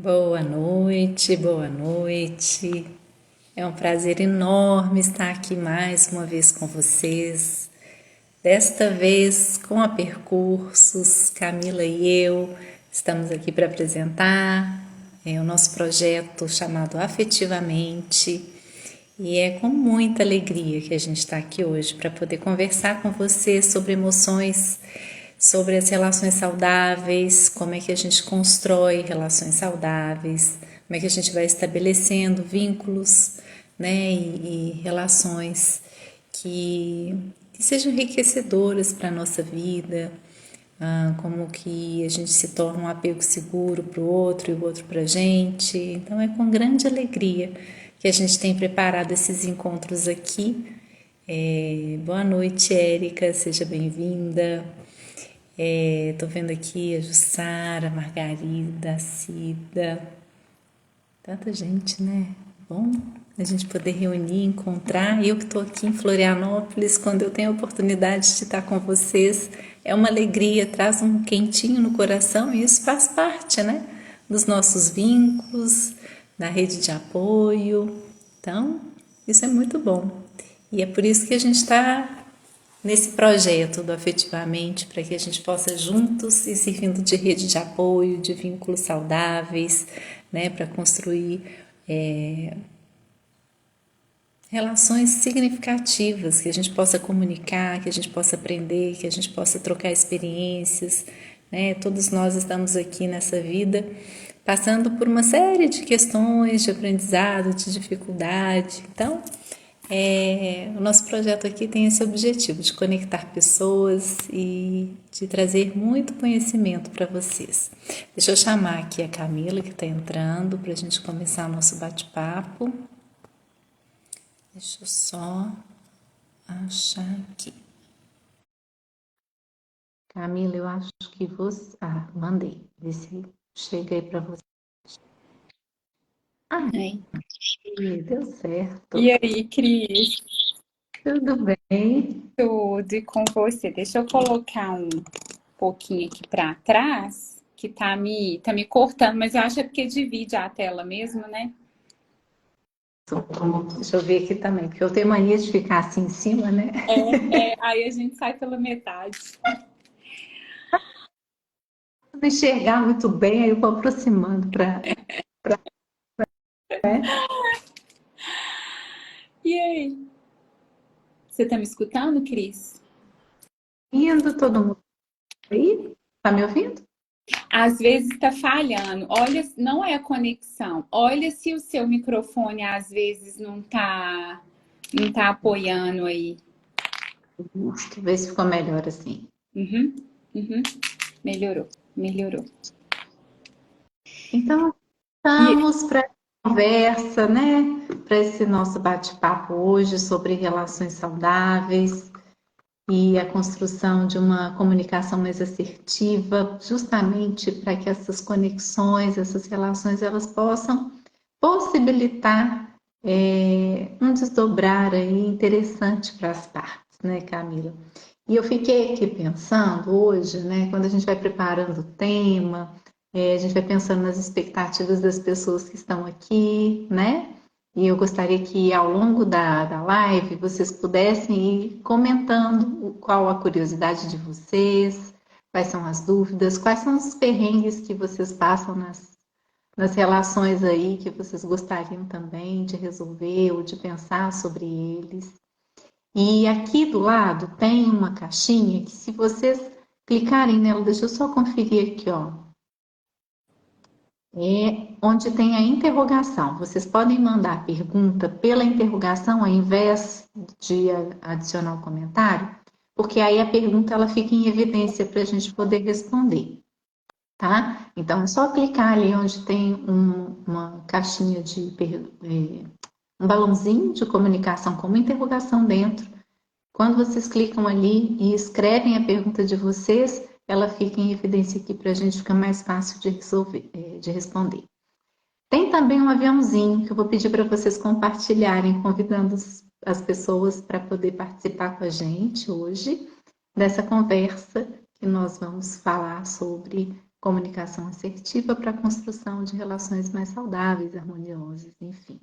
Boa noite, boa noite. É um prazer enorme estar aqui mais uma vez com vocês. Desta vez com a Percursos, Camila e eu estamos aqui para apresentar o nosso projeto chamado Afetivamente. E é com muita alegria que a gente está aqui hoje para poder conversar com você sobre emoções, sobre as relações saudáveis, como é que a gente constrói relações saudáveis, como é que a gente vai estabelecendo vínculos, né, e relações que sejam enriquecedoras para a nossa vida, como que a gente se torna um apego seguro para o outro e o outro para a gente. Então é com grande alegria que a gente tem preparado esses encontros aqui. Boa noite, Érica, seja bem-vinda. Tô vendo aqui a Jussara, a Margarida, a Cida, tanta gente, né? Bom a gente poder reunir, encontrar. Eu que estou aqui em Florianópolis, quando eu tenho a oportunidade de estar com vocês, é uma alegria, traz um quentinho no coração e isso faz parte, né? Dos nossos vínculos, da rede de apoio. Então, isso é muito bom. E é por isso que a gente está nesse projeto do Afetivamente, para que a gente possa juntos ir servindo de rede de apoio, de vínculos saudáveis, né, para construir relações significativas, que a gente possa comunicar, que a gente possa aprender, que a gente possa trocar experiências, né? Todos nós estamos aqui nessa vida passando por uma série de questões de aprendizado, de dificuldade. Então, o nosso projeto aqui tem esse objetivo de conectar pessoas e de trazer muito conhecimento para vocês. Deixa eu chamar aqui a Camila que está entrando para a gente começar o nosso bate-papo. Deixa eu só achar aqui. Camila, eu acho que você. Mandei. Vê se chega aí para você. Ah, Ai. deu certo. E aí, Cris, Tudo bem? tudo e com você? Deixa eu colocar um pouquinho aqui para trás, que tá me cortando, mas eu acho que é porque divide a tela mesmo, né? Deixa eu ver aqui também, porque eu tenho mania de ficar assim em cima, né? Aí a gente sai pela metade. Não enxergar muito bem, aí eu vou aproximando para. Né? E aí, você tá me escutando, Cris? Indo todo mundo aí? Tá me ouvindo? Às vezes tá falhando. Olha, não é a conexão. Olha se o seu microfone às vezes não tá apoiando aí. Deixa eu ver se ficou melhor assim. Uhum, uhum. Melhorou, melhorou. Então, E estamos para a conversa, né? Para esse nosso bate-papo hoje sobre relações saudáveis e a construção de uma comunicação mais assertiva, justamente para que essas conexões, essas relações, elas possam possibilitar um desdobrar aí interessante para as partes, né, Camila? E eu fiquei aqui pensando hoje, né, quando a gente vai preparando o tema, a gente vai pensando nas expectativas das pessoas que estão aqui, né? E eu gostaria que ao longo da live vocês pudessem ir comentando qual a curiosidade de vocês, quais são as dúvidas, quais são os perrengues que vocês passam nas relações aí que vocês gostariam também de resolver ou de pensar sobre eles. E aqui do lado tem uma caixinha que se vocês clicarem nela, deixa eu só conferir aqui, ó. É onde tem a interrogação. Vocês podem mandar pergunta pela interrogação ao invés de adicionar o comentário, porque aí a pergunta ela fica em evidência para a gente poder responder, tá? Então é só clicar ali onde tem uma caixinha um balãozinho de comunicação com uma interrogação dentro. Quando vocês clicam ali e escrevem a pergunta de vocês, ela fica em evidência aqui para a gente ficar mais fácil de resolver, de responder. Tem também um aviãozinho que eu vou pedir para vocês compartilharem, convidando as pessoas para poder participar com a gente hoje dessa conversa que nós vamos falar sobre comunicação assertiva para a construção de relações mais saudáveis, harmoniosas, enfim.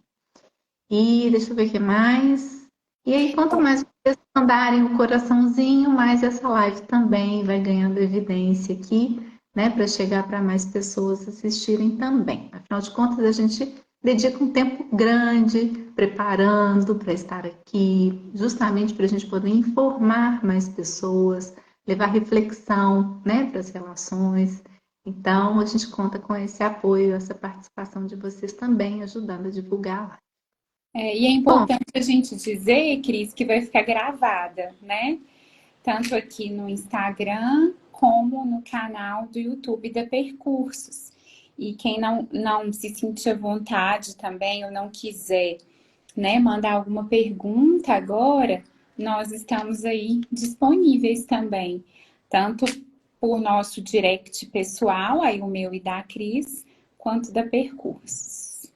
E deixa eu ver o que mais. E aí, quanto mais vocês mandarem o coraçãozinho, mais essa live também vai ganhando evidência aqui, né, para chegar para mais pessoas assistirem também. Afinal de contas, a gente dedica um tempo grande preparando para estar aqui, justamente para a gente poder informar mais pessoas, levar reflexão, né, para as relações. Então, a gente conta com esse apoio, essa participação de vocês também, ajudando a divulgar a live. E é Bom, importante a gente dizer, Cris, que vai ficar gravada, né? Tanto aqui no Instagram como no canal do YouTube da Percursos. E quem não se sentir à vontade também ou não quiser, né, mandar alguma pergunta agora, nós estamos aí disponíveis também, tanto por nosso direct pessoal, aí o meu e da Cris, quanto da Percursos.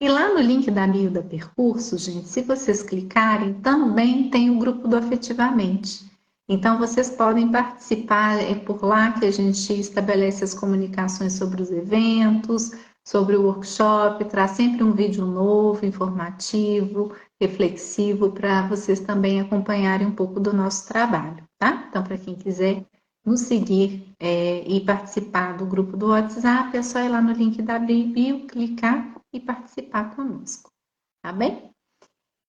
e lá no link da bio da Percurso, gente, se vocês clicarem, também tem o grupo do Afetivamente. Então, vocês podem participar, é por lá que a gente estabelece as comunicações sobre os eventos, sobre o workshop, traz sempre um vídeo novo, informativo, reflexivo, para vocês também acompanharem um pouco do nosso trabalho, tá? Então, para quem quiser nos seguir e participar do grupo do WhatsApp, é só ir lá no link da bio, clicar e participar conosco, tá bem?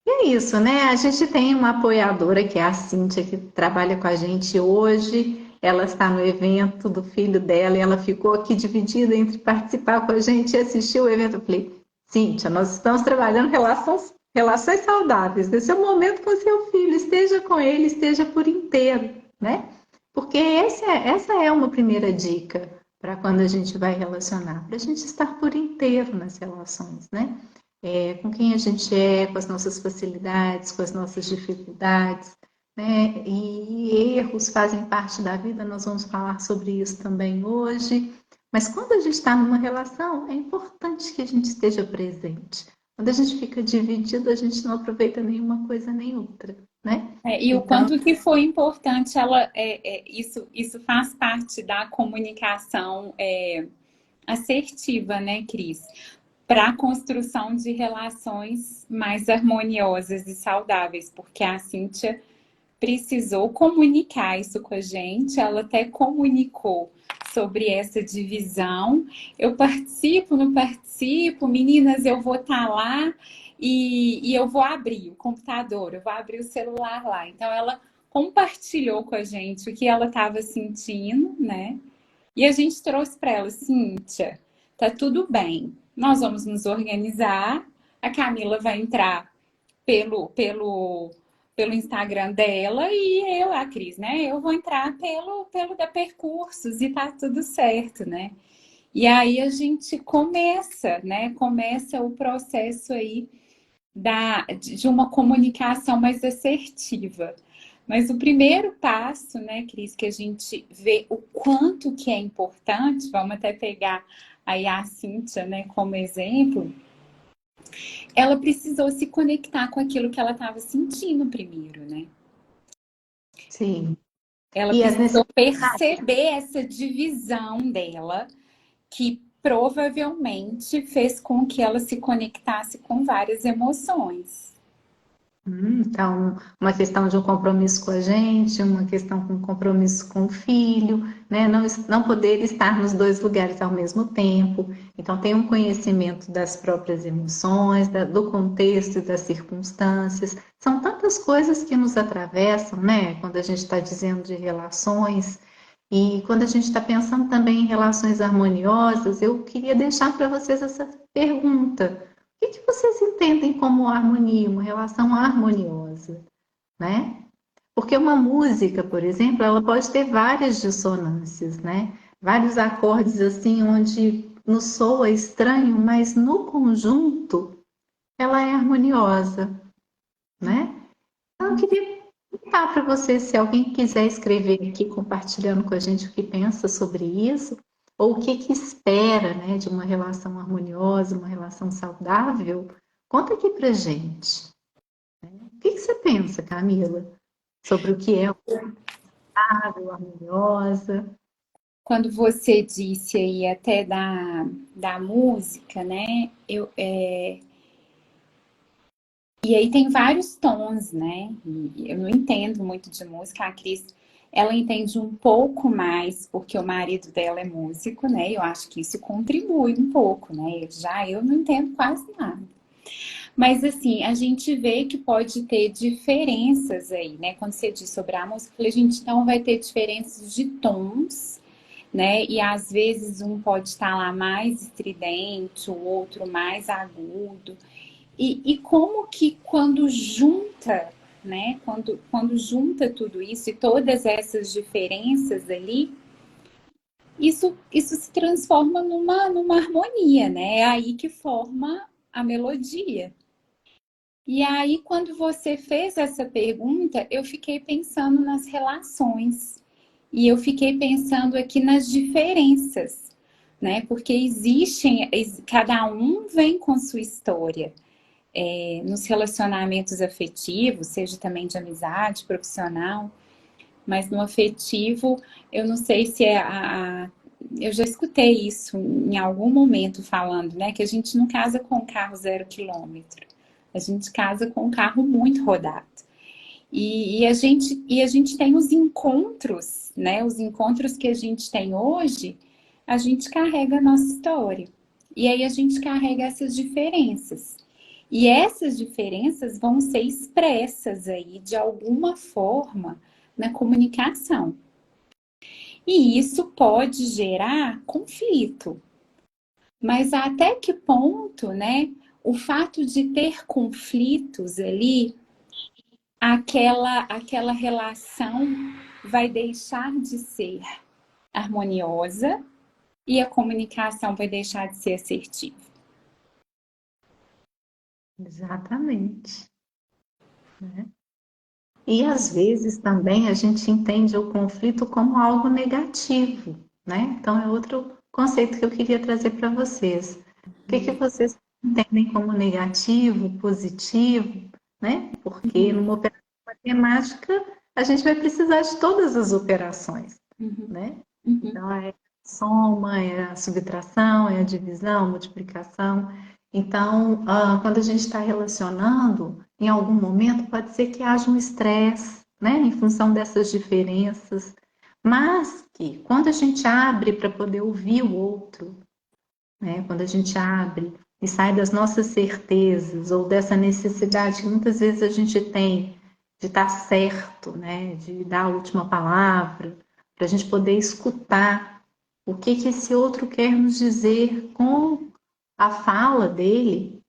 E é isso, né? A gente tem uma apoiadora que é a Cíntia, que trabalha com a gente hoje. Ela está no evento do filho dela e ela ficou aqui dividida entre participar com a gente e assistir o evento. Eu falei, Cíntia, nós estamos trabalhando relações saudáveis. Esse é o momento com o seu filho, esteja com ele, esteja por inteiro, né? Porque essa é uma primeira dica para quando a gente vai relacionar, para a gente estar por inteiro nas relações, né? Com quem a gente é, com as nossas facilidades, com as nossas dificuldades, né? E erros fazem parte da vida, nós vamos falar sobre isso também hoje. Mas quando a gente está numa relação, é importante que a gente esteja presente. Quando a gente fica dividido, a gente não aproveita nenhuma coisa nem outra, né? E o Então, quanto que foi importante isso faz parte da comunicação assertiva, né, Cris? Para a construção de relações mais harmoniosas e saudáveis, porque a Cíntia precisou comunicar isso com a gente, ela até comunicou sobre essa divisão. Eu participo, não participo, meninas, eu vou estar lá e eu vou abrir o computador, eu vou abrir o celular lá. Então, ela compartilhou com a gente o que ela estava sentindo, né? E a gente trouxe para ela, Cíntia, tá tudo bem, nós vamos nos organizar, a Camila vai entrar pelo Instagram dela e eu, a Cris, né? Eu vou entrar pelo da Percursos e tá tudo certo, né? E aí a gente começa, né? Começa o processo aí de uma comunicação mais assertiva. Mas o primeiro passo, né, Cris, que a gente vê o quanto que é importante, vamos até pegar aí a Cíntia, né, como exemplo, ela precisou se conectar com aquilo que ela estava sentindo primeiro, né? sim. Ela E as precisou necessidades. perceber essa divisão dela, que provavelmente fez com que ela se conectasse com várias emoções. Então, uma questão de um compromisso com a gente, uma questão com um compromisso com o filho, né? Não poder estar nos dois lugares ao mesmo tempo. Então, tem um conhecimento das próprias emoções, do contexto e das circunstâncias. São tantas coisas que nos atravessam, né? Quando a gente está dizendo de relações. E quando a gente está pensando também em relações harmoniosas, eu queria deixar para vocês essa pergunta. O que vocês entendem como harmonia, uma relação harmoniosa, né? Porque uma música, por exemplo, ela pode ter várias dissonâncias, né? Vários acordes assim onde nos soa estranho, mas no conjunto ela é harmoniosa, né? Então eu queria perguntar para vocês se alguém quiser escrever aqui compartilhando com a gente o que pensa sobre isso, ou o que espera, né, de uma relação harmoniosa, uma relação saudável, conta aqui pra gente. O que você pensa, Camila, sobre o que é saudável, harmoniosa? quando você disse aí até da música, né? E aí tem vários tons, né? E eu não entendo muito de música. A Cris, ela entende um pouco mais, porque o marido dela é músico, né? Eu acho que isso contribui um pouco, né? Já eu não entendo quase nada. Mas assim, a gente vê que pode ter diferenças aí, né? Quando você diz sobre a música, a gente então vai ter diferenças de tons, né? E às vezes um pode estar lá mais estridente, o outro mais agudo. E como que quando junta, né? Quando junta tudo isso e todas essas diferenças ali, isso se transforma numa harmonia, né? É aí que forma a melodia. E aí, quando você fez essa pergunta, eu fiquei pensando nas relações. E eu fiquei pensando aqui nas diferenças, né? Porque cada um vem com sua história. Nos relacionamentos afetivos, seja também de amizade, profissional, mas no afetivo, eu não sei se eu já escutei isso em algum momento falando, né? Que a gente não casa com um carro 0 km. A gente casa com um carro muito rodado. E a gente tem os encontros, né? Os encontros que a gente tem hoje, a gente carrega a nossa história. E aí a gente carrega essas diferenças. E essas diferenças vão ser expressas aí de alguma forma na comunicação. E isso pode gerar conflito. Mas até que ponto, né, o fato de ter conflitos ali, aquela relação vai deixar de ser harmoniosa e a comunicação vai deixar de ser assertiva. Exatamente, né? E às vezes também a gente entende o conflito como algo negativo, né? Então é outro conceito que eu queria trazer para vocês. O que que vocês entendem como negativo, positivo, né? Porque numa operação matemática a gente vai precisar de todas as operações, Uhum, né? uhum, Então é a soma, é a subtração, é a divisão, multiplicação. Então, quando a gente está relacionando, em algum momento pode ser que haja um estresse, né, em função dessas diferenças, mas que quando a gente abre para poder ouvir o outro, né, quando a gente abre e sai das nossas certezas ou dessa necessidade que muitas vezes a gente tem de estar certo, né, de dar a última palavra, para a gente poder escutar o que que esse outro quer nos dizer com a fala dele,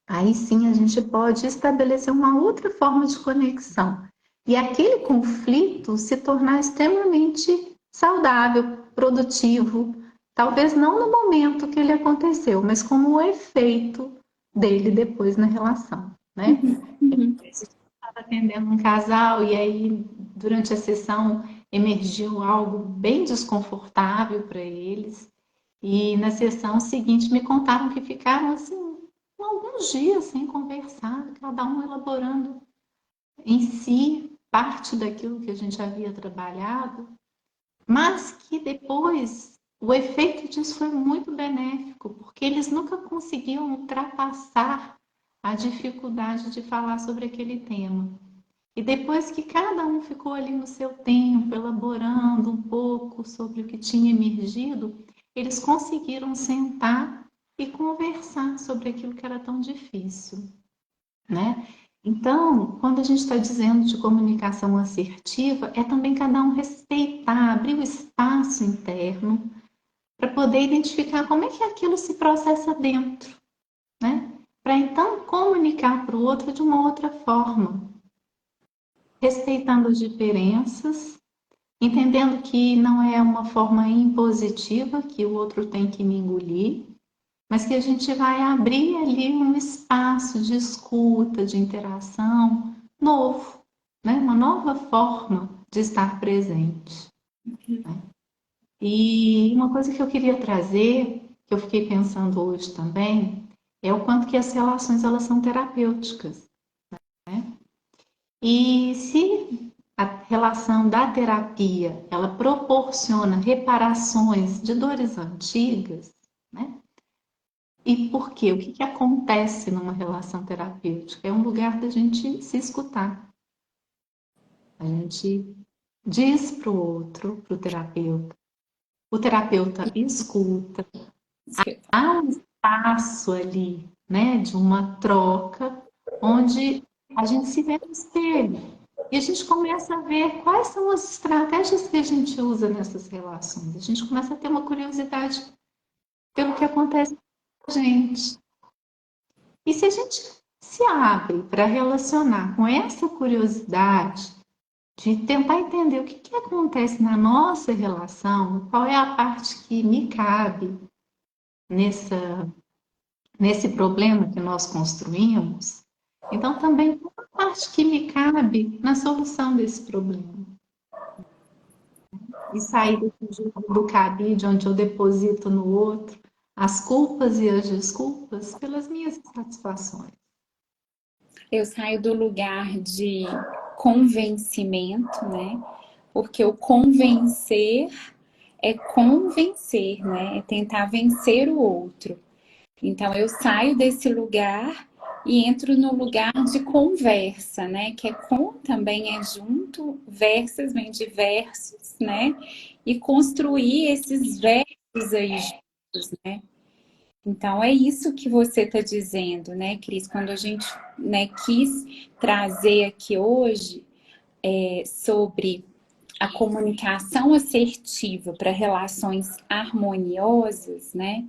aí sim a gente pode estabelecer uma outra forma de conexão. E aquele conflito se tornar extremamente saudável, produtivo, talvez não no momento que ele aconteceu, mas como o efeito dele depois na relação, né? uhum, Estava atendendo um casal e aí durante a sessão emergiu algo bem desconfortável para eles. E na sessão seguinte me contaram que ficaram assim alguns dias sem conversar, cada um elaborando em si parte daquilo que a gente havia trabalhado, mas que depois o efeito disso foi muito benéfico, porque eles nunca conseguiam ultrapassar a dificuldade de falar sobre aquele tema. E depois que cada um ficou ali no seu tempo, elaborando um pouco sobre o que tinha emergido, eles conseguiram sentar e conversar sobre aquilo que era tão difícil, né? Então, quando a gente está dizendo de comunicação assertiva, é também cada um respeitar, abrir o espaço interno para poder identificar como é que aquilo se processa dentro, né? Para então comunicar para o outro de uma outra forma, respeitando as diferenças, entendendo que não é uma forma impositiva que o outro tem que me engolir, mas que a gente vai abrir ali um espaço de escuta, de interação novo, né? Uma nova forma de estar presente, né? E uma coisa que eu queria trazer, que eu fiquei pensando hoje também, é o quanto que as relações elas são terapêuticas, né? E se a relação da terapia, ela proporciona reparações de dores antigas, né? E por quê? O que que acontece numa relação terapêutica? É um lugar da gente se escutar. A gente diz para o outro, para o terapeuta escuta, há um espaço ali, né, de uma troca, onde a gente se vê no espelho. E a gente começa a ver quais são as estratégias que a gente usa nessas relações. A gente começa a ter uma curiosidade pelo que acontece com a gente. E se a gente se abre para relacionar com essa curiosidade, de tentar entender o que, que acontece na nossa relação, qual é a parte que me cabe nesse problema que nós construímos, então também qual a parte que me cabe na solução desse problema. E sair do cabide onde eu deposito no outro as culpas e as desculpas pelas minhas insatisfações. Eu saio do lugar de convencimento, né? Porque o convencer é convencer, né? É tentar vencer o outro. Então eu saio desse lugar e entro no lugar de conversa, né? Que é com também é junto, versas vem de versos, né? E construir esses versos aí juntos, né? Então é isso que você está dizendo, né, Cris? Quando a gente, né, quis trazer aqui hoje sobre a comunicação assertiva para relações harmoniosas, né?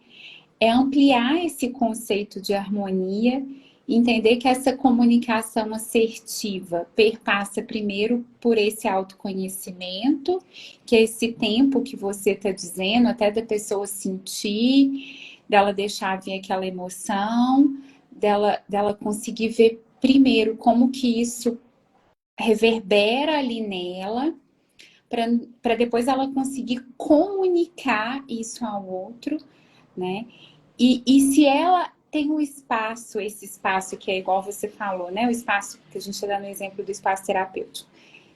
É ampliar esse conceito de harmonia, entender que essa comunicação assertiva perpassa primeiro por esse autoconhecimento, que é esse tempo que você está dizendo, até da pessoa sentir, dela deixar vir aquela emoção, dela conseguir ver primeiro como que isso reverbera ali nela, para depois ela conseguir comunicar isso ao outro, né? E se ela tem um espaço, esse espaço que é igual você falou, né? O espaço que a gente dá no exemplo do espaço terapêutico.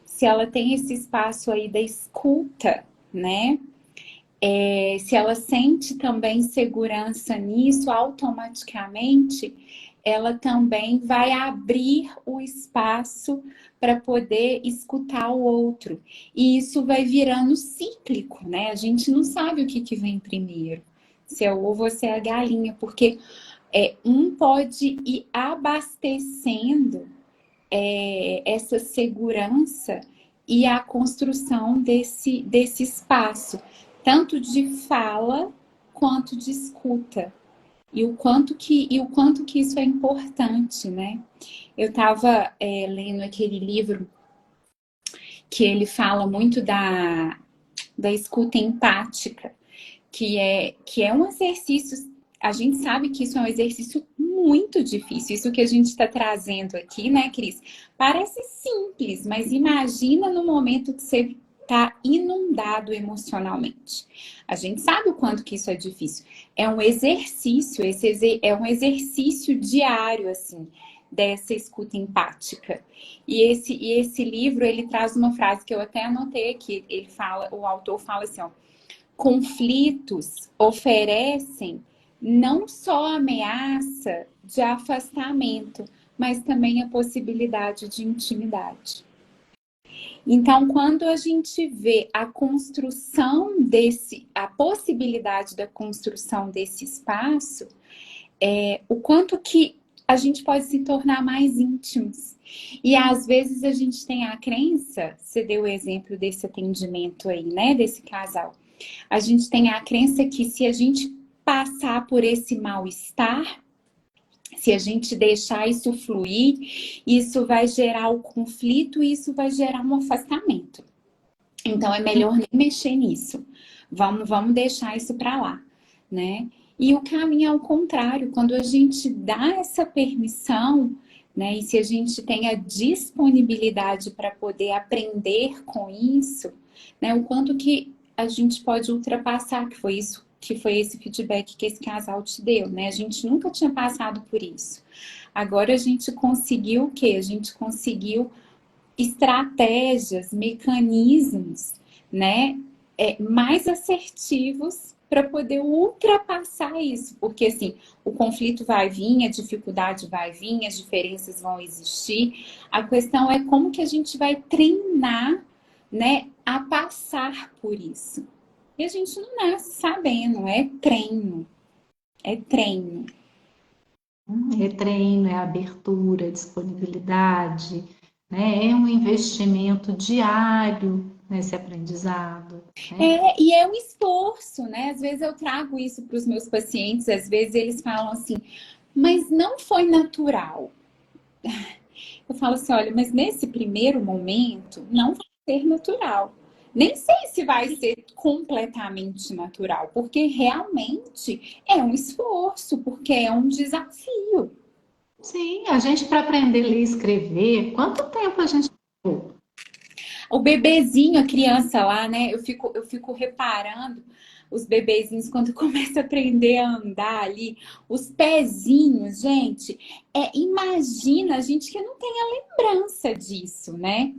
Se ela tem esse espaço aí da escuta, né? Se ela sente também segurança nisso, automaticamente ela também vai abrir o espaço para poder escutar o outro. E isso vai virando cíclico, né? A gente não sabe o que vem primeiro, se é o ovo ou se é a galinha, porque um pode ir abastecendo essa segurança e a construção desse espaço, tanto de fala quanto de escuta. E o quanto que isso é importante, né? Eu estava lendo aquele livro que ele fala muito da escuta empática, que é um exercício. A gente sabe que isso é um exercício muito difícil. Isso que a gente está trazendo aqui, né, Cris? Parece simples, mas imagina no momento que você está inundado emocionalmente. A gente sabe o quanto que isso é difícil. É um exercício, é um exercício diário, assim, dessa escuta empática. E esse livro, ele traz uma frase que eu até anotei aqui. O autor fala assim, ó: conflitos oferecem não só ameaça de afastamento, mas também a possibilidade de intimidade. Então, quando a gente vê a construção a possibilidade da construção desse espaço, o quanto que a gente pode se tornar mais íntimos. E às vezes a gente tem a crença, você deu o exemplo desse atendimento aí, né, desse casal. A gente tem a crença que se a gente passar por esse mal-estar, se a gente deixar isso fluir, isso vai gerar o conflito e isso vai gerar um afastamento. Então é melhor nem mexer nisso. Vamos deixar isso para lá, né? E o caminho é ao contrário, quando a gente dá essa permissão, né? E se a gente tem a disponibilidade para poder aprender com isso, né? O quanto que a gente pode ultrapassar, que foi esse feedback que esse casal te deu, né? A gente nunca tinha passado por isso. Agora a gente conseguiu o quê? A gente conseguiu estratégias, mecanismos, né, mais assertivos para poder ultrapassar isso, porque assim, o conflito vai vir, a dificuldade vai vir, as diferenças vão existir. A questão é como que a gente vai treinar, né, a passar por isso. E a gente não nasce sabendo, é treino, é treino. É treino, é abertura, é disponibilidade, né? É um investimento diário nesse aprendizado, né? E é um esforço, né? Às vezes eu trago isso para os meus pacientes, às vezes eles falam assim, mas não foi natural. Eu falo assim, olha, mas nesse primeiro momento não vai ser natural. Nem sei se vai ser completamente natural, porque realmente é um esforço, porque é um desafio. Sim, a gente para aprender a ler e escrever, quanto tempo a gente levou? O bebezinho, a criança lá, né? Eu fico reparando os bebezinhos quando começa a aprender a andar ali, os pezinhos, gente. Imagina, a gente que não tem a lembrança disso, né?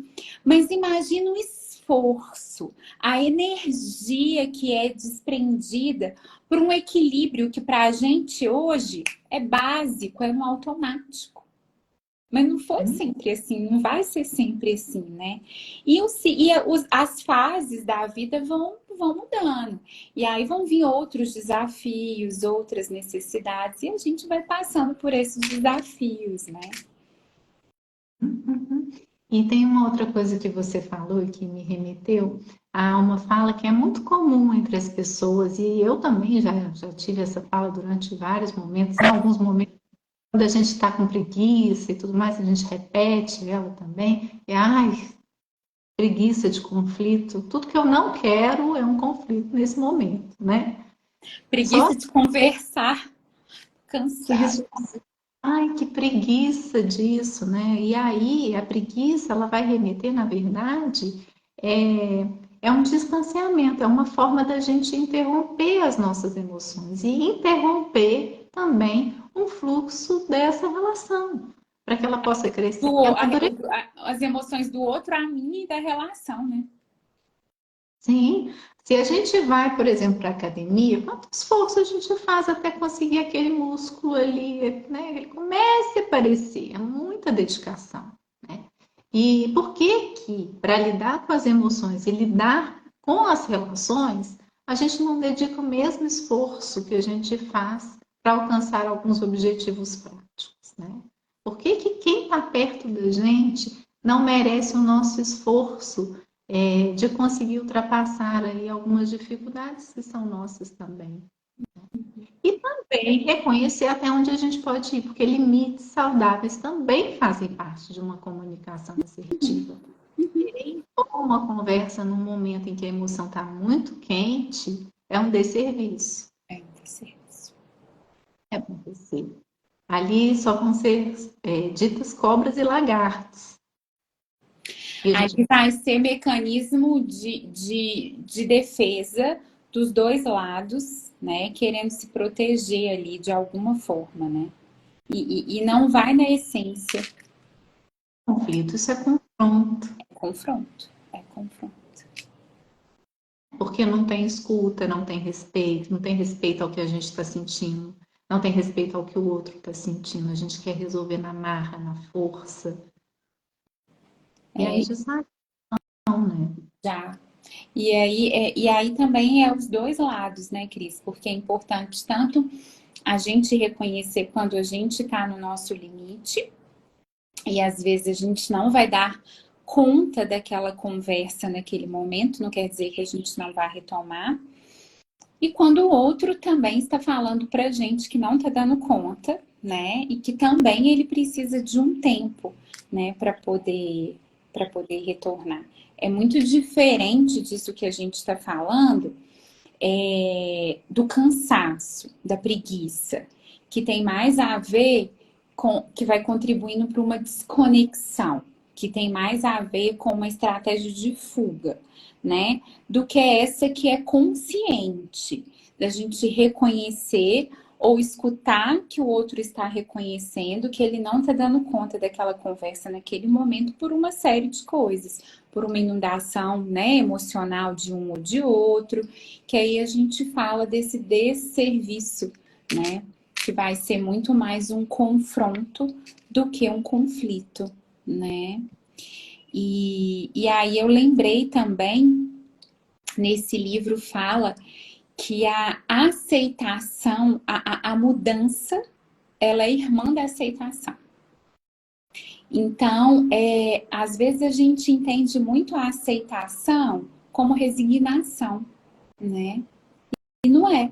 Mas imagina o esforço, a energia que é desprendida por um equilíbrio que para a gente hoje é básico, é um automático. Mas não foi sempre assim, não vai ser sempre assim, né? As fases da vida vão mudando. E aí vão vir outros desafios, outras necessidades, e a gente vai passando por esses desafios, né? Uhum. E tem uma outra coisa que você falou e que me remeteu a uma fala que é muito comum entre as pessoas, e eu também já tive essa fala durante vários momentos, em alguns momentos, quando a gente está com preguiça e tudo mais, a gente repete ela também, ai, preguiça de conflito, tudo que eu não quero é um conflito nesse momento, né? Só Preguiça de conversar, cansado. preguiça. Ai, que preguiça disso, né? E aí, a preguiça, ela vai remeter, na verdade, é um distanciamento, é uma forma da gente interromper as nossas emoções e interromper também um fluxo dessa relação, para que ela possa crescer e amadurecer. As emoções do outro, a minha e da relação, né? Sim, se a gente vai, por exemplo, para a academia, quanto esforço a gente faz até conseguir aquele músculo ali, né? Ele comece a aparecer, é muita dedicação, né? E por que que, para lidar com as emoções e lidar com as relações, a gente não dedica o mesmo esforço que a gente faz para alcançar alguns objetivos práticos, né? Por que que quem está perto da gente não merece o nosso esforço de conseguir ultrapassar aí algumas dificuldades que são nossas também? E também reconhecer até onde a gente pode ir, porque limites saudáveis também fazem parte de uma comunicação assertiva. Uma conversa num momento em que a emoção está muito quente é um desserviço. É um serviço. É acontecer. Ali só vão ser ditas cobras e lagartos. E a Aí gente vai ser mecanismo de defesa dos dois lados, né? Querendo se proteger ali de alguma forma, né? E não vai na essência. conflito, isso é confronto, É confronto. É confronto. porque não tem escuta, não tem respeito ao que a gente está sentindo, não tem respeito ao que o outro está sentindo. A gente quer resolver na marra, na força. E aí É, já sabe, não, né? já. E aí também é os dois lados, né, Cris? Porque é importante tanto a gente reconhecer quando a gente está no nosso limite, e às vezes a gente não vai dar conta daquela conversa naquele momento, não quer dizer que a gente não vá retomar. E quando o outro também está falando pra gente que não está dando conta, né? E que também ele precisa de um tempo, né, para poder retornar. É muito diferente disso que a gente está falando, do cansaço, da preguiça, que tem mais a ver com que vai contribuindo para uma desconexão, que tem mais a ver com uma estratégia de fuga, né? Do que essa que é consciente, da gente reconhecer ou escutar que o outro está reconhecendo que ele não está dando conta daquela conversa naquele momento por uma série de coisas, por uma inundação, né, emocional de um ou de outro, que aí a gente fala desse desserviço, né, que vai ser muito mais um confronto do que um conflito, né? E aí eu lembrei também, nesse livro fala que a aceitação, a mudança, ela é irmã da aceitação. Então, às vezes a gente entende muito a aceitação como resignação, né? E não é.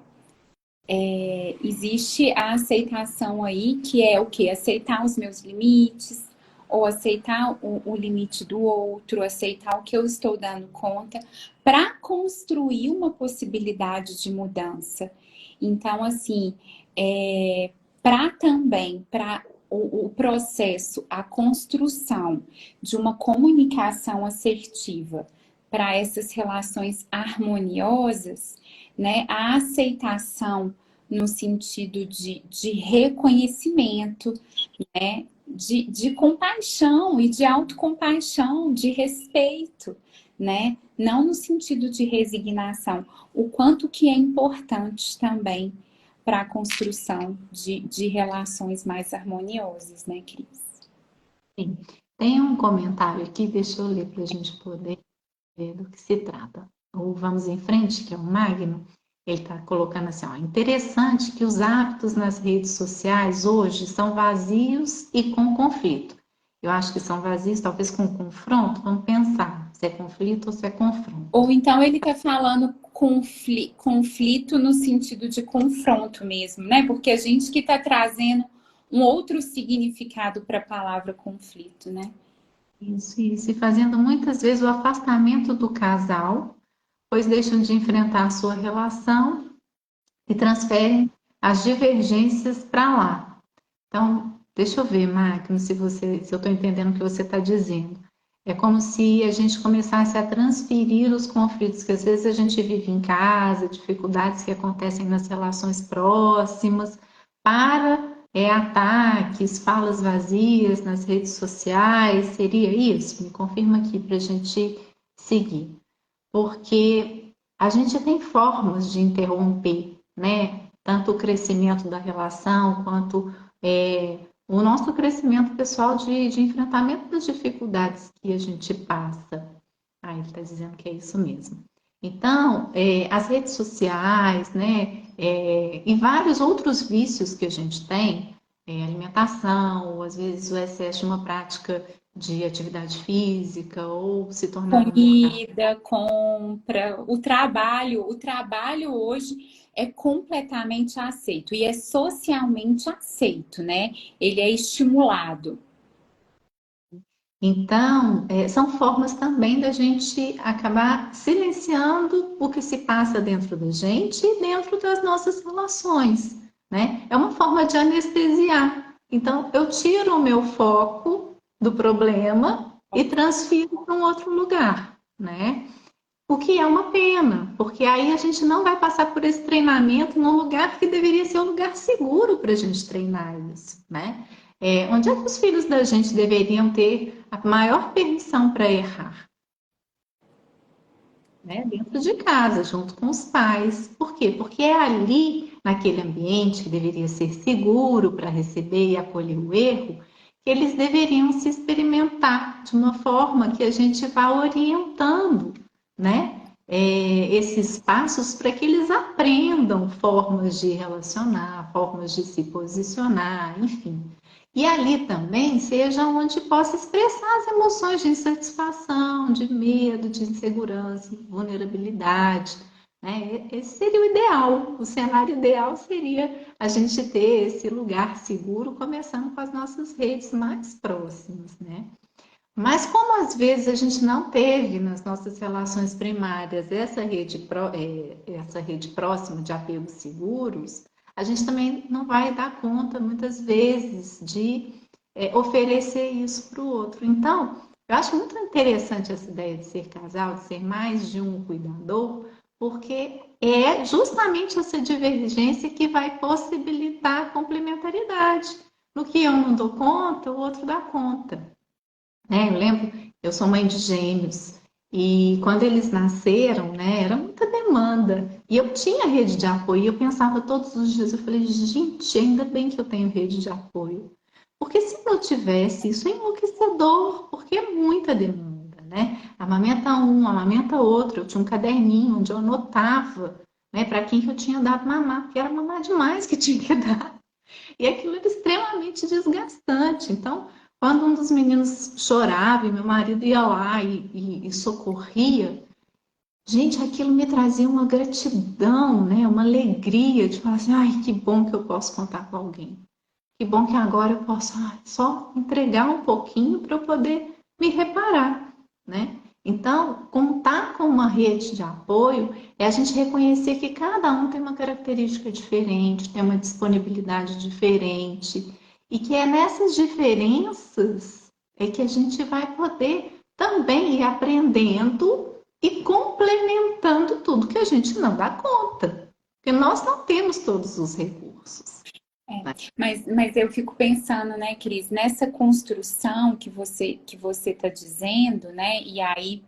Existe a aceitação aí, que é o quê? Aceitar os meus limites, ou aceitar o limite do outro, aceitar o que eu estou dando conta, para construir uma possibilidade de mudança. Então, assim, para o processo, a construção de uma comunicação assertiva para essas relações harmoniosas, né, a aceitação no sentido de reconhecimento, né, de compaixão e de autocompaixão, de respeito, né? Não no sentido de resignação, o quanto que é importante também para a construção de relações mais harmoniosas, né, Cris? Sim. Tem um comentário aqui, deixa eu ler para a gente poder ver do que se trata. O Vamos em Frente, que é o Magno, ele está colocando assim, ó, interessante que os hábitos nas redes sociais hoje são vazios e com conflito. Eu acho que são vazios, talvez com confronto. Vamos pensar se é conflito ou se é confronto. Ou então ele está falando conflito no sentido de confronto mesmo, né? Porque a gente que está trazendo um outro significado para a palavra conflito, né? Isso, e fazendo muitas vezes o afastamento do casal, pois deixam de enfrentar a sua relação e transferem as divergências para lá. Então, deixa eu ver, Magno, se eu estou entendendo o que você está dizendo. É como se a gente começasse a transferir os conflitos que às vezes a gente vive em casa, dificuldades que acontecem nas relações próximas, para ataques, falas vazias nas redes sociais. Seria isso? Me confirma aqui para a gente seguir. Porque a gente tem formas de interromper, né? Tanto o crescimento da relação quanto o nosso crescimento pessoal de enfrentamento das dificuldades que a gente passa. Ah, ele está dizendo que é isso mesmo. Então, as redes sociais, né, e vários outros vícios que a gente tem, alimentação, ou às vezes o excesso de uma prática de atividade física, ou se tornar um local. Comida, compra, o trabalho hoje é completamente aceito e é socialmente aceito, né? Ele é estimulado. Então, são formas também da gente acabar silenciando o que se passa dentro da gente e dentro das nossas relações, né? É uma forma de anestesiar. Então, eu tiro o meu foco do problema e transfiro para um outro lugar, né? O que é uma pena, porque aí a gente não vai passar por esse treinamento num lugar que deveria ser um lugar seguro para a gente treinar isso, né? Onde é que os filhos da gente deveriam ter a maior permissão para errar? Né? Dentro de casa, junto com os pais. Por quê? Porque é ali, naquele ambiente que deveria ser seguro para receber e acolher o erro, que eles deveriam se experimentar de uma forma que a gente vá orientando, né? Esses passos para que eles aprendam formas de relacionar, formas de se posicionar, enfim. E ali também seja onde possa expressar as emoções de insatisfação, de medo, de insegurança, vulnerabilidade. Né? Esse seria o ideal. O cenário ideal seria a gente ter esse lugar seguro, começando com as nossas redes mais próximas. Né? Mas como às vezes a gente não teve nas nossas relações primárias essa rede próxima de apegos seguros, a gente também não vai dar conta muitas vezes de oferecer isso para o outro. Então, eu acho muito interessante essa ideia de ser casal, de ser mais de um cuidador, porque é justamente essa divergência que vai possibilitar a complementaridade. No que eu não dou conta, o outro dá conta. Né? Eu lembro, eu sou mãe de gêmeos, e quando eles nasceram, né, era muita demanda. E eu tinha rede de apoio, e eu pensava todos os dias, eu falei, gente, ainda bem que eu tenho rede de apoio. Porque se não tivesse, isso é enlouquecedor, porque é muita demanda, né? Amamenta um, amamenta outro. Eu tinha um caderninho onde eu anotava, né, para quem que eu tinha dado mamar, porque era mamar demais que tinha que dar. E aquilo era extremamente desgastante. Então, quando um dos meninos chorava e meu marido ia lá e socorria, gente, aquilo me trazia uma gratidão, né? Uma alegria de falar assim, ai, que bom que eu posso contar com alguém. Que bom que agora eu posso só entregar um pouquinho para eu poder me reparar, né? Então, contar com uma rede de apoio é a gente reconhecer que cada um tem uma característica diferente, tem uma disponibilidade diferente, e que é nessas diferenças é que a gente vai poder também ir aprendendo e complementando tudo que a gente não dá conta, porque nós não temos todos os recursos. É, mas eu fico pensando, né, Cris, nessa construção que você está dizendo, né, e aí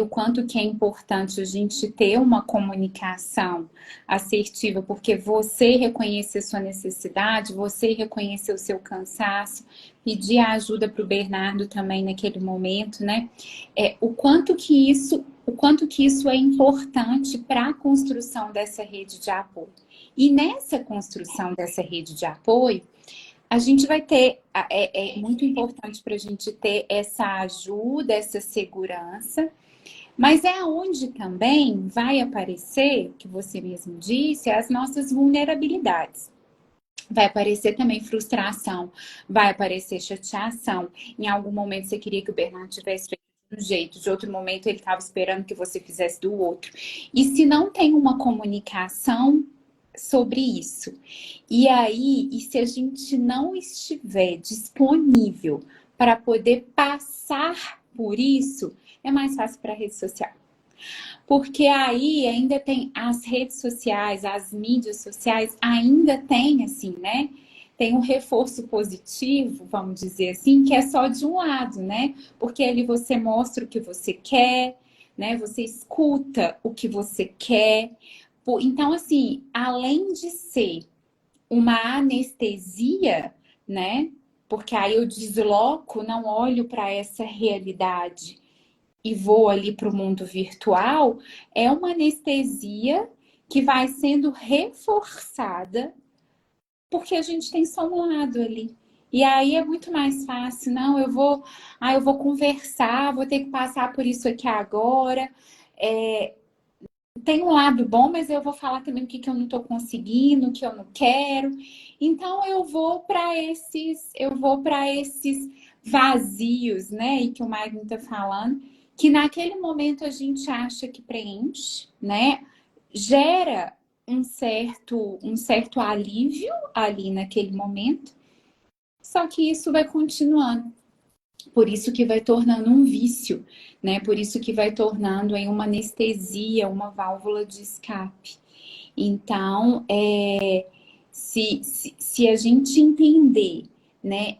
o quanto que é importante a gente ter uma comunicação assertiva, porque você reconhecer sua necessidade, você reconhecer o seu cansaço, pedir ajuda para o Bernardo também naquele momento, né? O quanto que isso é importante para a construção dessa rede de apoio. E nessa construção dessa rede de apoio, a gente vai ter, é muito importante para a gente ter essa ajuda, essa segurança, mas é onde também vai aparecer, que você mesmo disse, as nossas vulnerabilidades. Vai aparecer também frustração, vai aparecer chateação. Em algum momento você queria que o Bernardo tivesse feito de um jeito, de outro momento ele estava esperando que você fizesse do outro. E se não tem uma comunicação sobre isso, e se a gente não estiver disponível para poder passar por isso, é mais fácil para a rede social. Porque aí ainda tem as redes sociais, as mídias sociais, ainda tem assim, né? Tem um reforço positivo, vamos dizer assim, que é só de um lado, né? Porque ali você mostra o que você quer, né? Você escuta o que você quer. Então, assim, além de ser uma anestesia, né? Porque aí eu desloco, não olho para essa realidade e vou ali para o mundo virtual, é uma anestesia que vai sendo reforçada porque a gente tem só um lado ali. E aí é muito mais fácil, não, eu vou conversar, vou ter que passar por isso aqui agora. Tem um lado bom, mas eu vou falar também o que eu não estou conseguindo, o que eu não quero. Então eu vou para esses vazios, né? E que o Magno está falando, que naquele momento a gente acha que preenche, né? Gera um certo alívio ali naquele momento, só que isso vai continuando. Por isso que vai tornando um vício, né? Por isso que vai tornando aí uma anestesia, uma válvula de escape. Então, se a gente entender, né,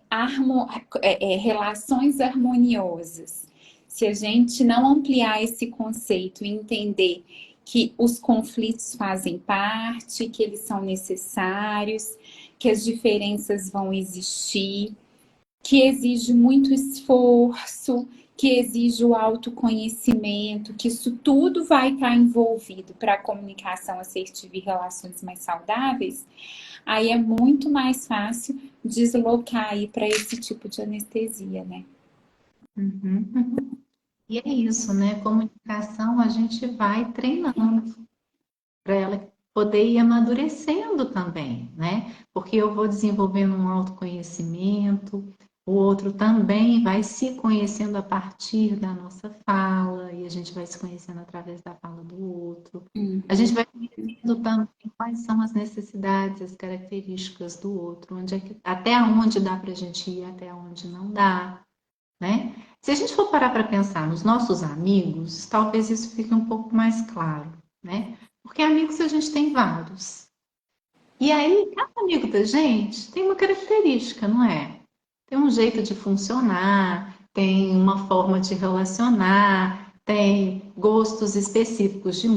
relações harmoniosas, se a gente não ampliar esse conceito e entender que os conflitos fazem parte, que eles são necessários, que as diferenças vão existir, que exige muito esforço, que exige o autoconhecimento, que isso tudo vai estar envolvido para a comunicação assertiva e relações mais saudáveis, aí é muito mais fácil deslocar aí para esse tipo de anestesia, né? Uhum. E é isso, né? Comunicação a gente vai treinando para ela poder ir amadurecendo também, né? Porque eu vou desenvolvendo um autoconhecimento, o outro também vai se conhecendo a partir da nossa fala, e a gente vai se conhecendo através da fala do outro. A gente vai conhecendo também quais são as necessidades, as características do outro, até onde dá para a gente ir, até onde não dá, né? Se a gente for parar para pensar nos nossos amigos, talvez isso fique um pouco mais claro, né? Porque amigos a gente tem vários. E aí, cada amigo da gente tem uma característica, não é? Tem um jeito de funcionar, tem uma forma de relacionar, tem gostos específicos de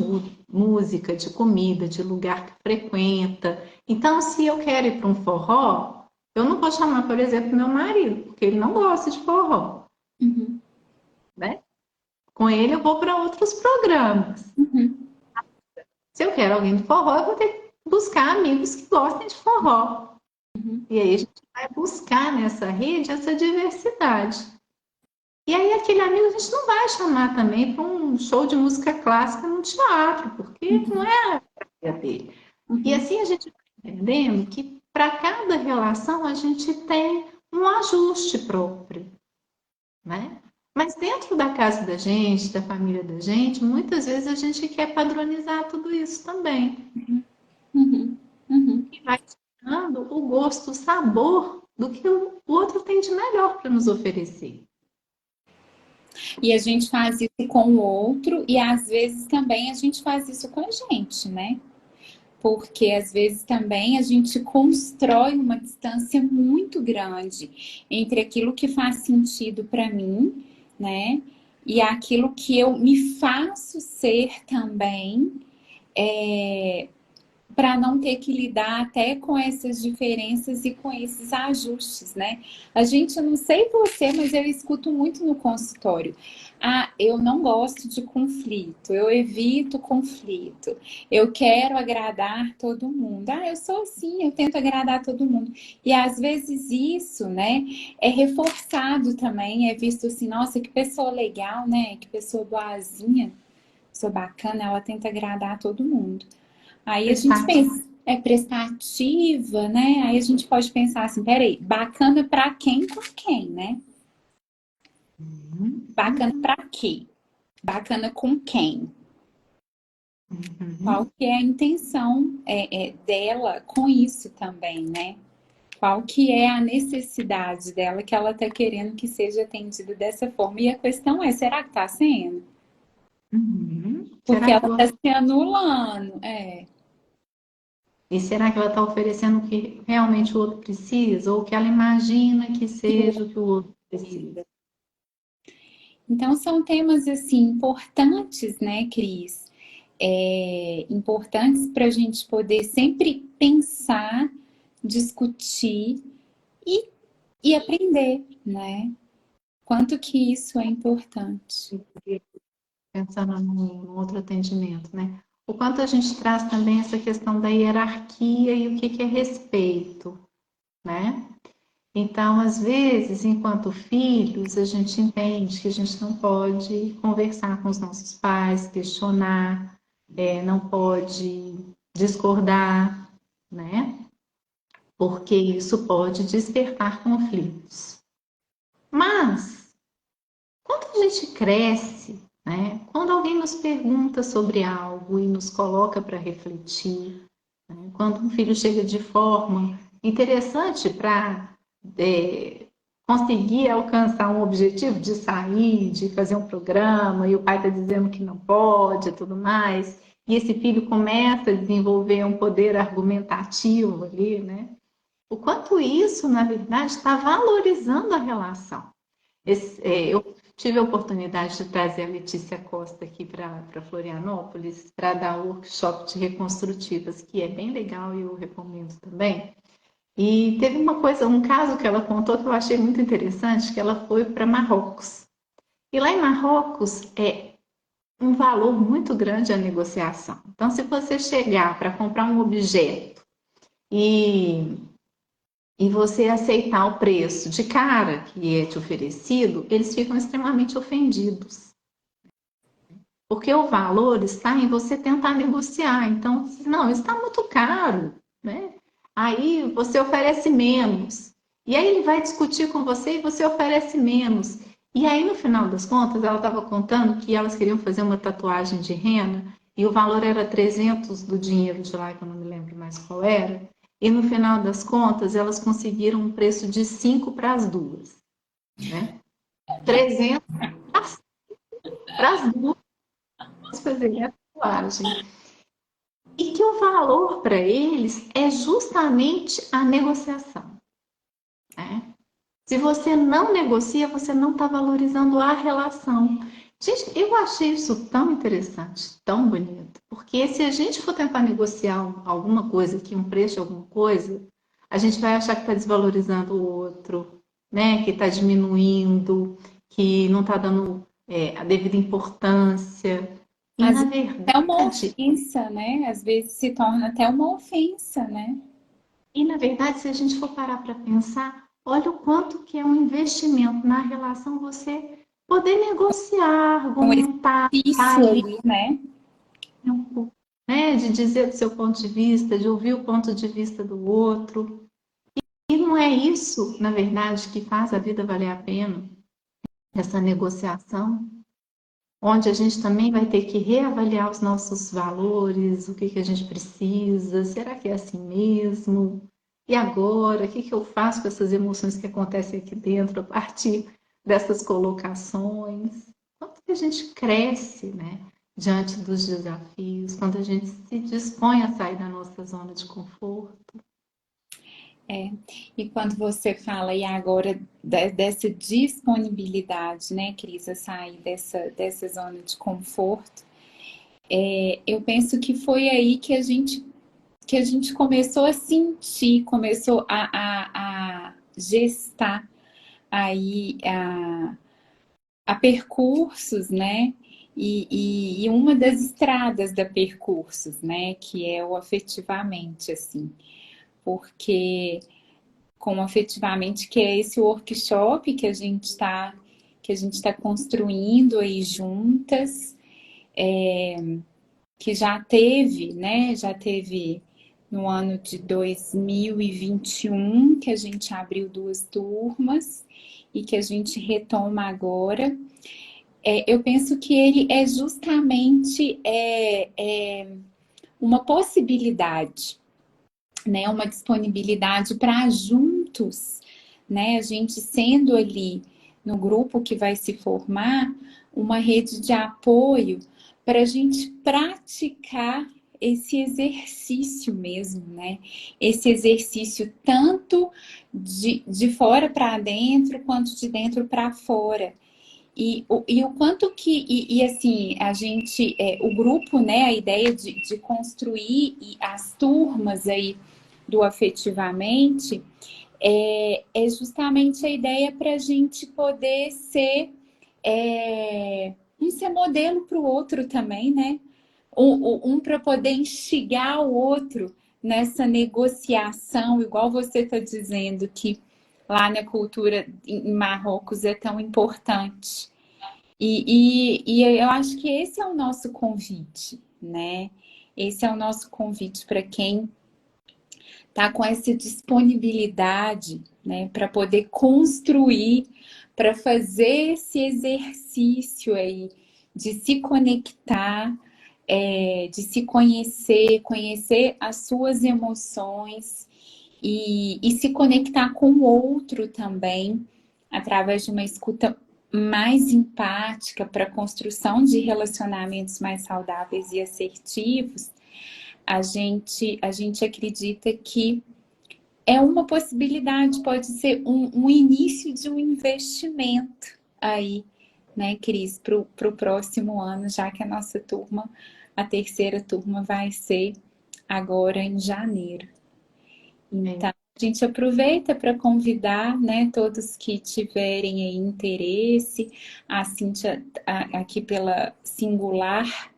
música, de comida, de lugar que frequenta. Então, se eu quero ir para um forró, eu não vou chamar, por exemplo, meu marido, porque ele não gosta de forró, Uhum, né? Com ele eu vou para outros programas. uhum, Se eu quero alguém do forró, eu vou ter que buscar amigos que gostem de forró. uhum, E aí a gente vai buscar nessa rede essa diversidade. E aí aquele amigo a gente não vai chamar também para um show de música clássica no teatro, porque não uhum, é a praia dele. E uhum. assim a gente vai entendendo que para cada relação a gente tem um ajuste próprio, né? Mas dentro da casa da gente, da família da gente, muitas vezes a gente quer padronizar tudo isso também. Uhum, uhum. E vai tirando o gosto, o sabor do que o outro tem de melhor para nos oferecer. E a gente faz isso com o outro e às vezes também a gente faz isso com a gente, né? Porque às vezes também a gente constrói uma distância muito grande entre aquilo que faz sentido para mim, né? E aquilo que eu me faço ser também, para não ter que lidar até com essas diferenças e com esses ajustes, né? A gente, eu não sei você, mas eu escuto muito no consultório. Ah, eu não gosto de conflito, eu evito conflito, eu quero agradar todo mundo. Ah, eu sou assim, eu tento agradar todo mundo. E às vezes isso, né, é reforçado também, é visto assim, nossa, que pessoa legal, né? Que pessoa boazinha, pessoa bacana, ela tenta agradar todo mundo. Aí a gente Prestativo. pensa, é prestativa, né? Aí a gente pode pensar assim, peraí, bacana pra quem com quem, né? Bacana pra quê? Bacana com quem? Qual que é a intenção dela com isso também, né? Qual que é a necessidade dela que ela tá querendo que seja atendida dessa forma? E a questão é, será que tá sendo? Porque Será que ela tá ela... se anulando, é. E será que ela está oferecendo o que realmente o outro precisa? Ou o que ela imagina que seja o que o outro precisa? Então, são temas assim importantes, né, Cris? Importantes para a gente poder sempre pensar, discutir e, e aprender, né? Quanto que isso é importante. Pensando no outro atendimento, né? O quanto a gente traz também essa questão da hierarquia e o que é respeito, né? Então, às vezes, enquanto filhos, a gente entende que a gente não pode conversar com os nossos pais, questionar, não pode discordar, né? Porque isso pode despertar conflitos. Mas, quando a gente cresce, né? Quando alguém nos pergunta sobre algo e nos coloca para refletir, né? Quando um filho chega de forma interessante para conseguir alcançar um objetivo de sair, de fazer um programa, e o pai está dizendo que não pode e tudo mais, e esse filho começa a desenvolver um poder argumentativo ali, né? O quanto isso, na verdade, está valorizando a relação. Eu tive a oportunidade de trazer a Letícia Costa aqui para Florianópolis para dar um workshop de reconstrutivas, que é bem legal e eu recomendo também. E teve uma coisa, um caso que ela contou que eu achei muito interessante, que ela foi para Marrocos. E lá em Marrocos é um valor muito grande a negociação. Então, se você chegar para comprar um objeto e você aceitar o preço de cara que é te oferecido, eles ficam extremamente ofendidos. Porque o valor está em você tentar negociar. Então, não, está muito caro, né? Aí você oferece menos. E aí ele vai discutir com você e você oferece menos. E aí, no final das contas, ela estava contando que elas queriam fazer uma tatuagem de rena e o valor era 300 do dinheiro de lá, que eu não me lembro mais qual era. E no final das contas, elas conseguiram um preço de 5 para as duas, né? 300 para as duas fazerem a linguagem. E que o valor para eles é justamente a negociação, né? Se você não negocia, você não está valorizando a relação. Gente, eu achei isso tão interessante, tão bonito, porque se a gente for tentar negociar alguma coisa aqui, um preço de alguma coisa, a gente vai achar que está desvalorizando o outro, né? Que está diminuindo, que não está dando a devida importância. E Às na vezes é uma verdade, ofensa, né? Às vezes se torna até uma ofensa, né? se a gente for parar para pensar, olha o quanto que é um investimento na relação você poder negociar, Um argumentar, estar exercício ali, ali, né? né, de dizer do seu ponto de vista, de ouvir o ponto de vista do outro. E não é isso, na verdade, que faz a vida valer a pena, essa negociação, onde a gente também vai ter que reavaliar os nossos valores, o que que a gente precisa, será que é assim mesmo? E agora, o que que eu faço com essas emoções que acontecem aqui dentro a partir dessas colocações? Quanto que a gente cresce, né, diante dos desafios, quando a gente se dispõe a sair da nossa zona de conforto? É. E quando você fala e agora dessa disponibilidade, né, Cris, a sair dessa zona de conforto, eu penso que foi aí que a gente começou a sentir, começou a gestar aí a percursos, né? E uma das estradas da percursos, né? Que é o afetivamente, assim. Porque com afetivamente, que é esse workshop que a gente está construindo aí juntas, que já teve, né? Já teve no ano de 2021, que a gente abriu 2 turmas e que a gente retoma agora. Eu penso que ele é justamente uma possibilidade, né? Uma disponibilidade para juntos, né? A gente sendo ali no grupo que vai se formar, uma rede de apoio para a gente praticar esse exercício mesmo, né? Esse exercício tanto de fora para dentro quanto de dentro para fora. E o quanto que, assim, a gente, o grupo, né, a ideia de construir as turmas aí do afetivamente é justamente a ideia para a gente poder ser um ser modelo para o outro também, né? Um para poder instigar o outro nessa negociação, igual você está dizendo que lá na cultura em Marrocos é tão importante. E eu acho que esse é o nosso convite, né? Esse é o nosso convite para quem tá com essa disponibilidade, né, para poder construir, para fazer esse exercício aí de se conectar, de se conhecer, conhecer as suas emoções e se conectar com o outro também, através de uma escuta mais empática para a construção de relacionamentos mais saudáveis e assertivos. A gente acredita que é uma possibilidade, pode ser um início de um investimento aí, né, Cris, para o próximo ano, já que a nossa turma, a terceira turma, vai ser agora em janeiro. Então, a gente aproveita para convidar, né, todos que tiverem aí interesse. A Cíntia, aqui pela Singular,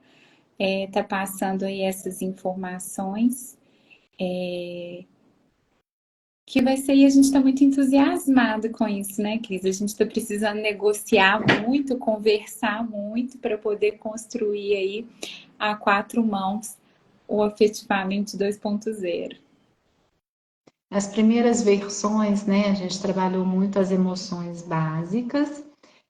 tá passando aí essas informações. Que vai ser, e a gente está muito entusiasmado com isso, né, Cris? A gente está precisando negociar muito, conversar muito para poder construir aí a 4 mãos o Afetivamente 2.0. Nas primeiras versões, né, a gente trabalhou muito as emoções básicas,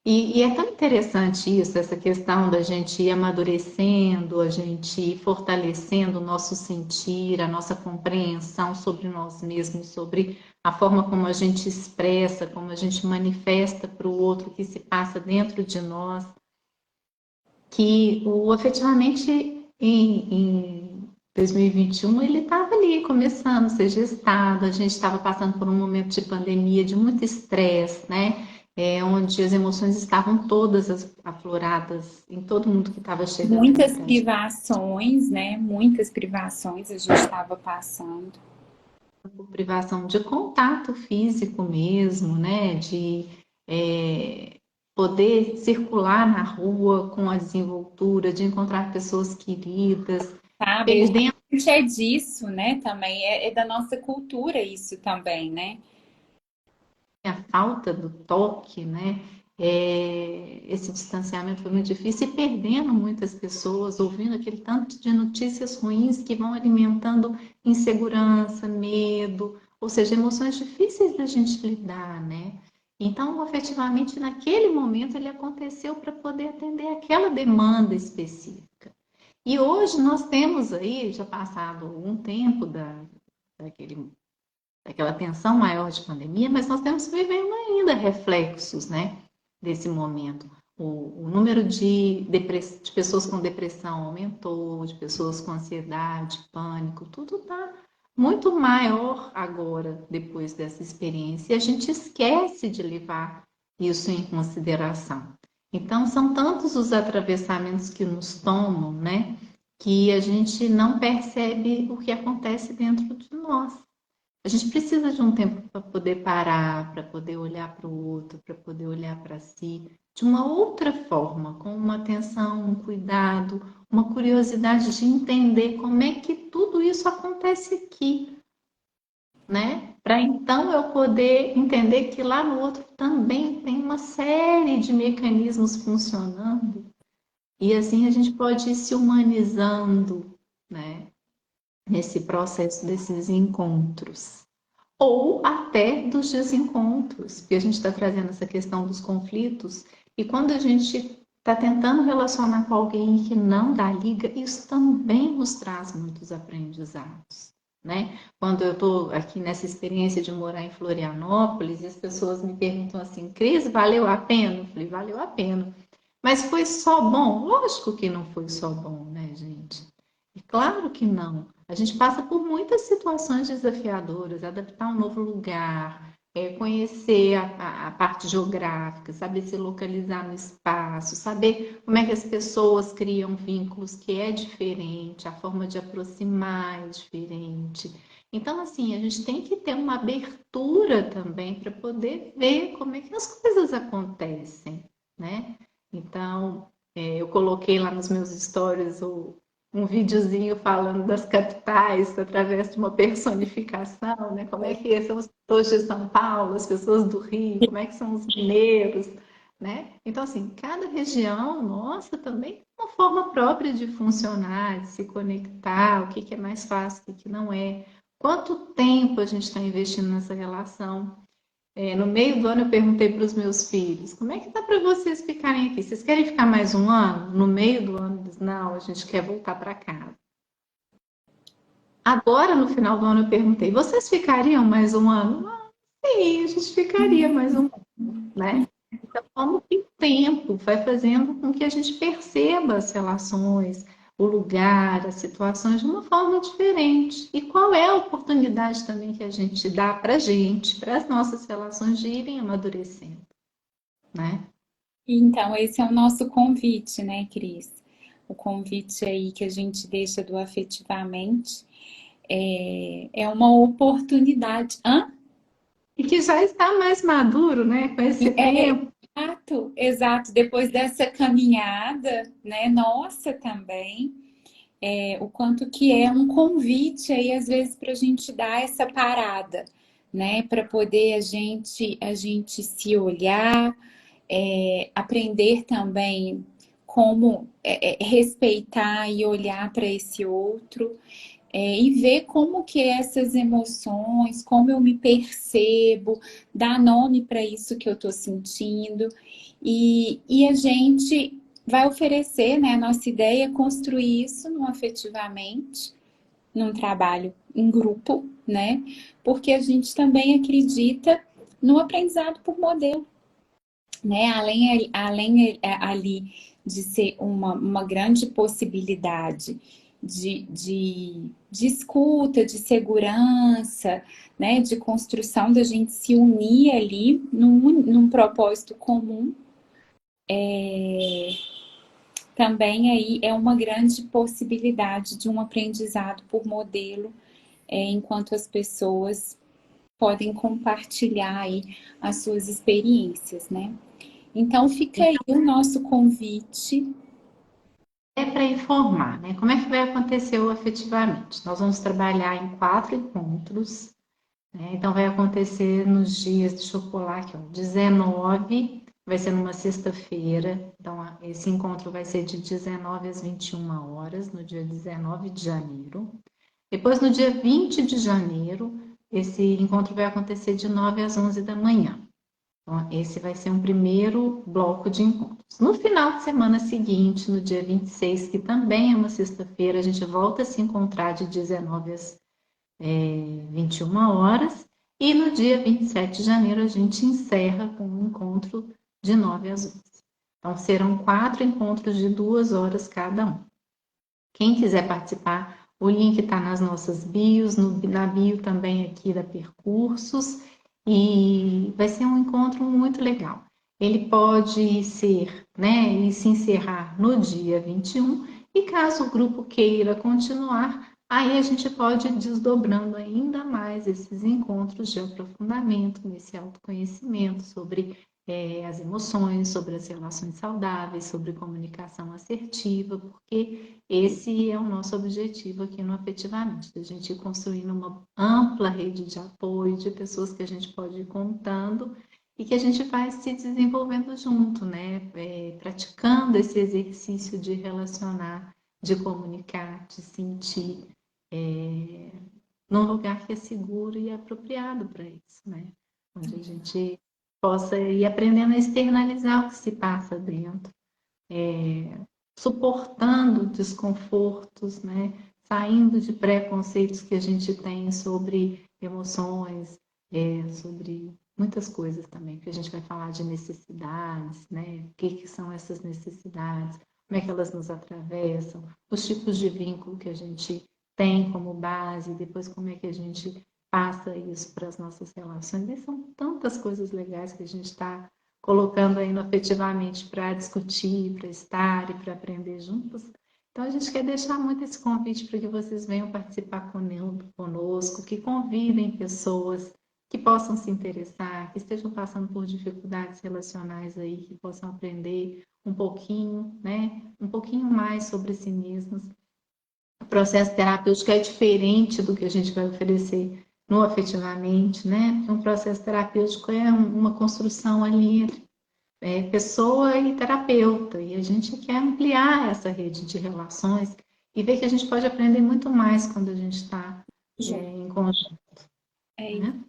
e é tão interessante isso, essa questão da gente ir amadurecendo, a gente ir fortalecendo o nosso sentir, a nossa compreensão sobre nós mesmos, sobre a forma como a gente expressa, como a gente manifesta para o outro o que se passa dentro de nós, que o afetivamente em 2021 ele estava ali começando a ser gestado, a gente estava passando por um momento de pandemia, de muito estresse, né? Onde as emoções estavam todas afloradas em todo mundo que estava chegando ali Muitas para a gente. privações, né? Muitas privações a gente estava passando. Por privação de contato físico mesmo, né? De poder circular na rua com a desenvoltura, de encontrar pessoas queridas, Sabe? A perdendo gente é disso, né? Também é da nossa cultura isso também, né? a falta do toque, né? Esse distanciamento foi muito difícil e perdendo muitas pessoas, ouvindo aquele tanto de notícias ruins que vão alimentando insegurança, medo, ou seja, emoções difíceis da gente lidar, né? Então, efetivamente, naquele momento ele aconteceu para poder atender aquela demanda específica. E hoje nós temos aí, já passado algum tempo daquele daquela tensão maior de pandemia, mas nós estamos vivendo ainda reflexos, né, desse momento. O número de pessoas com depressão aumentou, de pessoas com ansiedade, pânico, tudo está muito maior agora, depois dessa experiência, e a gente esquece de levar isso em consideração. Então, são tantos os atravessamentos que nos tomam, né, que a gente não percebe o que acontece dentro de nós. A gente precisa de um tempo para poder parar, para poder olhar para o outro, para poder olhar para si de uma outra forma, com uma atenção, um cuidado, uma curiosidade de entender como é que tudo isso acontece aqui, né? Para então eu poder entender que lá no outro também tem uma série de mecanismos funcionando e assim a gente pode ir se humanizando, né? Nesse processo desses encontros ou até dos desencontros, porque a gente está trazendo essa questão dos conflitos, e quando a gente está tentando relacionar com alguém que não dá liga, isso também nos traz muitos aprendizados. Né? Quando eu estou aqui nessa experiência de morar em Florianópolis, e as pessoas me perguntam assim, Cris, valeu a pena? Eu falei, valeu a pena. Mas foi só bom? Lógico que não foi só bom, né, gente? E claro que não. A gente passa por muitas situações desafiadoras, adaptar um novo lugar, conhecer a parte geográfica, saber se localizar no espaço, saber como é que as pessoas criam vínculos que é diferente, a forma de aproximar é diferente. Então, assim, a gente tem que ter uma abertura também para poder ver como é que as coisas acontecem, né? Então, eu coloquei lá nos meus stories um videozinho falando das capitais através de uma personificação, né? Como é que são as pessoas de São Paulo, as pessoas do Rio, como é que são os mineiros, né? Então, assim, cada região, nossa, também tem uma forma própria de funcionar, de se conectar, o que é mais fácil, o que não é. Quanto tempo a gente está investindo nessa relação? No meio do ano eu perguntei para os meus filhos, como é que dá para vocês ficarem aqui? Vocês querem ficar mais um ano? No meio do ano, eles, não, a gente quer voltar para casa. Agora, no final do ano, eu perguntei, vocês ficariam mais um ano? Ah, sim, a gente ficaria mais um ano, né? Então, como que o tempo vai fazendo com que a gente perceba as relações, o lugar, as situações de uma forma diferente. E qual é a oportunidade também que a gente dá para a gente, para as nossas relações de irem amadurecendo, né? Então, esse é o nosso convite, né, Cris? O convite aí que a gente deixa do afetivamente é uma oportunidade. Hã? E que já está mais maduro, né? Com esse tempo. Exato, exato. Depois dessa caminhada, né, nossa também, o quanto que é um convite aí, às vezes, para a gente dar essa parada, né, para poder a gente se olhar, aprender também como respeitar e olhar para esse outro. E ver como que essas emoções, como eu me percebo, dar nome para isso que eu estou sentindo. E a gente vai oferecer, né, a nossa ideia é construir isso no afetivamente, num trabalho em grupo, né? Porque a gente também acredita no aprendizado por modelo. né? Além ali de ser uma grande possibilidade de escuta, de segurança, né? De construção da gente se unir ali num propósito comum, também aí é uma grande possibilidade de um aprendizado por modelo, enquanto as pessoas podem compartilhar aí as suas experiências, né? Então fica aí o nosso convite. É para informar, né? Como é que vai acontecer o afetivamente? Nós vamos trabalhar em 4 encontros, né? Então vai acontecer nos dias, deixa eu pular aqui, ó, 19, vai ser numa sexta-feira. Então esse encontro vai ser de 19 às 21 horas, no dia 19 de janeiro. Depois, no dia 20 de janeiro, esse encontro vai acontecer de 9 às 11 da manhã. Então, esse vai ser um primeiro bloco de encontros. No final de semana seguinte, no dia 26, que também é uma sexta-feira, a gente volta a se encontrar de 19 às 21 horas. E no dia 27 de janeiro, a gente encerra com um encontro de 9 às 11. Então, serão 4 encontros de 2 horas cada um. Quem quiser participar, o link está nas nossas bios, na bio também aqui da Percursos, e vai ser um encontro muito legal. Ele pode ser, né, e se encerrar no dia 21, e caso o grupo queira continuar, aí a gente pode ir desdobrando ainda mais esses encontros de aprofundamento nesse autoconhecimento sobre as emoções, sobre as relações saudáveis, sobre comunicação assertiva, porque esse é o nosso objetivo aqui no Afetivamente, a gente ir construindo uma ampla rede de apoio, de pessoas que a gente pode ir contando e que a gente vai se desenvolvendo junto, né? Praticando esse exercício de relacionar, de comunicar, de sentir, num lugar que é seguro e apropriado para isso, né? Onde a gente possa ir aprendendo a externalizar o que se passa dentro, suportando desconfortos, né? Saindo de preconceitos que a gente tem sobre emoções, sobre muitas coisas também, que a gente vai falar de necessidades, né? O que são essas necessidades, como é que elas nos atravessam, os tipos de vínculo que a gente tem como base, depois como é que a gente passa isso para as nossas relações. E são tantas coisas legais que a gente está colocando aí no Afetivamente para discutir, para estar e para aprender juntos. Então, a gente quer deixar muito esse convite para que vocês venham participar conosco, que convidem pessoas que possam se interessar, que estejam passando por dificuldades relacionais aí, que possam aprender um pouquinho, né? Um pouquinho mais sobre si mesmos. O processo terapêutico é diferente do que a gente vai oferecer no Afetivamente, né? Um processo terapêutico é uma construção ali entre pessoa e terapeuta, e a gente quer ampliar essa rede de relações e ver que a gente pode aprender muito mais quando a gente está em conjunto, É, né?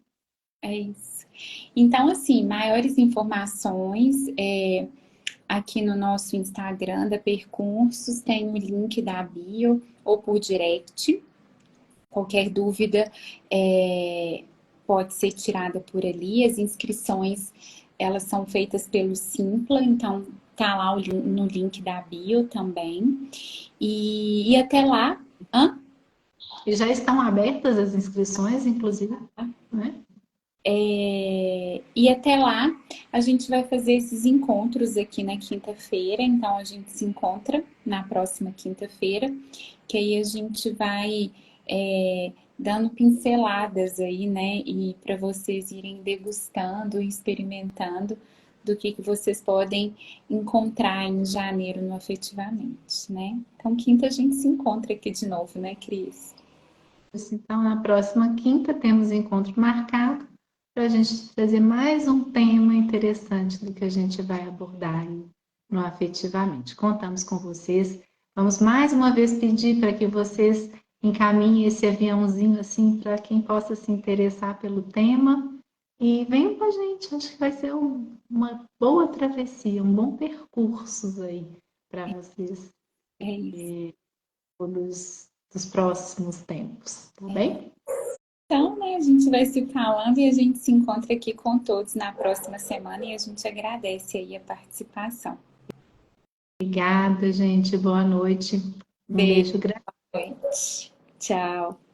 é isso. Então, assim, maiores informações aqui no nosso Instagram da Percursos, tem o link da bio ou por direct. Qualquer dúvida pode ser tirada por ali. As inscrições, elas são feitas pelo Simpla, então tá lá no link da bio também. E até lá, E já estão abertas as inscrições, inclusive, né? E até lá a gente vai fazer esses encontros aqui na quinta-feira, então a gente se encontra na próxima quinta-feira, que aí a gente vai dando pinceladas aí, né? E para vocês irem degustando e experimentando do que vocês podem encontrar em janeiro no Afetivamente, né? Então, quinta a gente se encontra aqui de novo, né, Cris? Então, na próxima quinta temos encontro marcado para a gente trazer mais um tema interessante do que a gente vai abordar aí no Afetivamente. Contamos com vocês. Vamos mais uma vez pedir para que vocês encaminhem esse aviãozinho assim para quem possa se interessar pelo tema e venham com a gente. Acho que vai ser uma boa travessia, um bom percurso aí para vocês É isso. dos próximos tempos, tá bem? Então, né, a gente vai se falando e a gente se encontra aqui com todos na próxima semana e a gente agradece aí a participação. Obrigada, gente. Boa noite. Um Beijo, beijo grande. boa noite. Tchau.